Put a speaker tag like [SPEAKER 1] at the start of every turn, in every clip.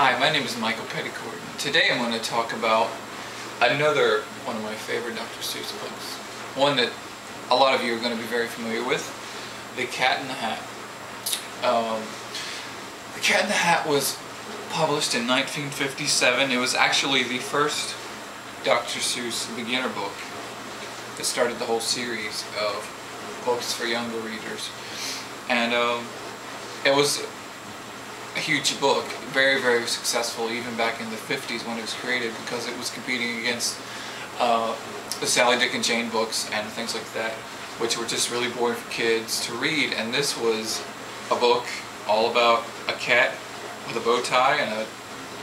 [SPEAKER 1] Hi, my name is Michael Petticourt. Today I'm going to talk about another one of my favorite Dr. Seuss books. One that a lot of you are going to be very familiar with, The Cat in the Hat. The Cat in the Hat was published in 1957. It was actually the first Dr. Seuss beginner book that started the whole series of books for younger readers. And it was a huge book, very, very successful even back in the 50s when it was created, because it was competing against the Sally, Dick and Jane books and things like that, which were just really boring for kids to read. And this was a book all about a cat with a bow tie and a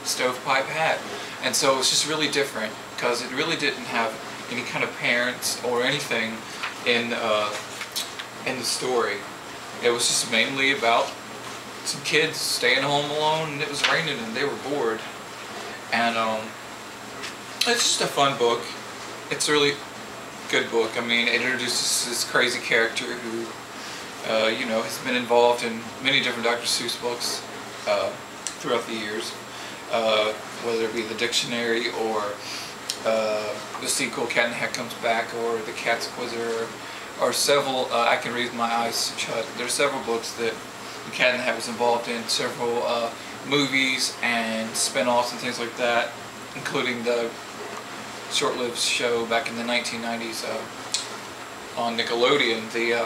[SPEAKER 1] stovepipe hat. And so it was just really different because it really didn't have any kind of parents or anything in the story. It was just mainly about some kids staying home alone, and it was raining and they were bored. And it's just a fun book. It's a really good book. I mean, it introduces this crazy character who you know, has been involved in many different Dr. Seuss books throughout the years, whether it be the dictionary or the sequel Cat in the Hat Comes Back, or The Cat's Quizzer, or several, I Can Read With My Eyes Shut. There's several books that the Cat in the Hat was involved in, several movies and spin-offs and things like that, including the short-lived show back in the 1990s on Nickelodeon, the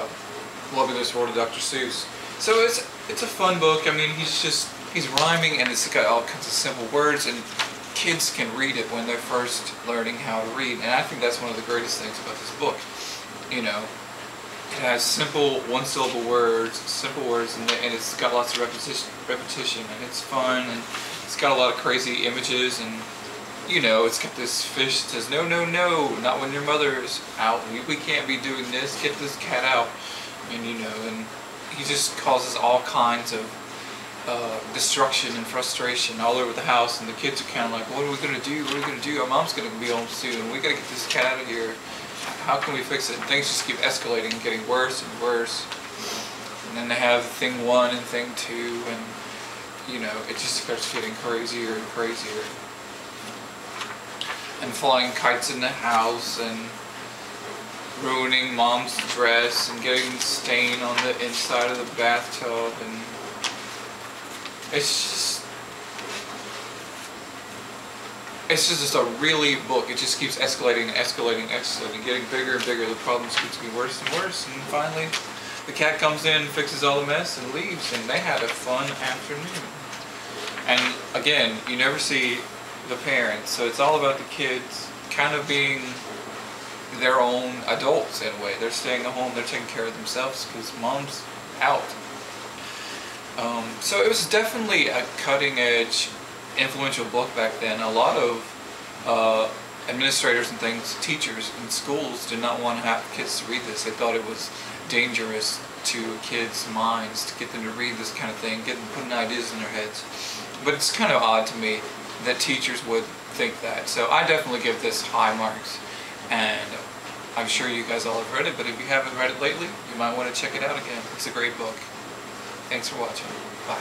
[SPEAKER 1] Fabulous World of Dr. Seuss. So it's a fun book. I mean, he's rhyming, and it's got all kinds of simple words, and kids can read it when they're first learning how to read. And I think that's one of the greatest things about this book. You know, it has simple one-syllable words, and it's got lots of repetition, and it's fun, and it's got a lot of crazy images, and you know, it's got this fish that says, "No, no, no, not when your mother's out. We can't be doing this. Get this cat out." And you know, and he just causes all kinds of destruction and frustration all over the house, and the kids are kind of like, "What are we gonna do? What are we gonna do? Our mom's gonna be home soon. We gotta get this cat out of here. How can we fix it?" And things just keep escalating and getting worse and worse. And then they have thing 1 and thing 2, and you know, it just starts getting crazier and crazier. And flying kites in the house, and ruining mom's dress, and getting stain on the inside of the bathtub, and it's just a really book. It just keeps escalating and escalating and escalating, getting bigger and bigger. The problems keeps getting worse and worse, and finally the cat comes in, fixes all the mess, and leaves, and they had a fun afternoon. And again, you never see the parents, so it's all about the kids kind of being their own adults in a way. They're staying at home, they're taking care of themselves because mom's out. So it was definitely a cutting-edge, influential book back then. A lot of administrators and things, teachers in schools, did not want to have kids to read this. They thought it was dangerous to kids' minds to get them to read this kind of thing, get them putting ideas in their heads. But it's kind of odd to me that teachers would think that. So I definitely give this high marks, and I'm sure you guys all have read it, but if you haven't read it lately, you might want to check it out again. It's a great book. Thanks for watching. Bye.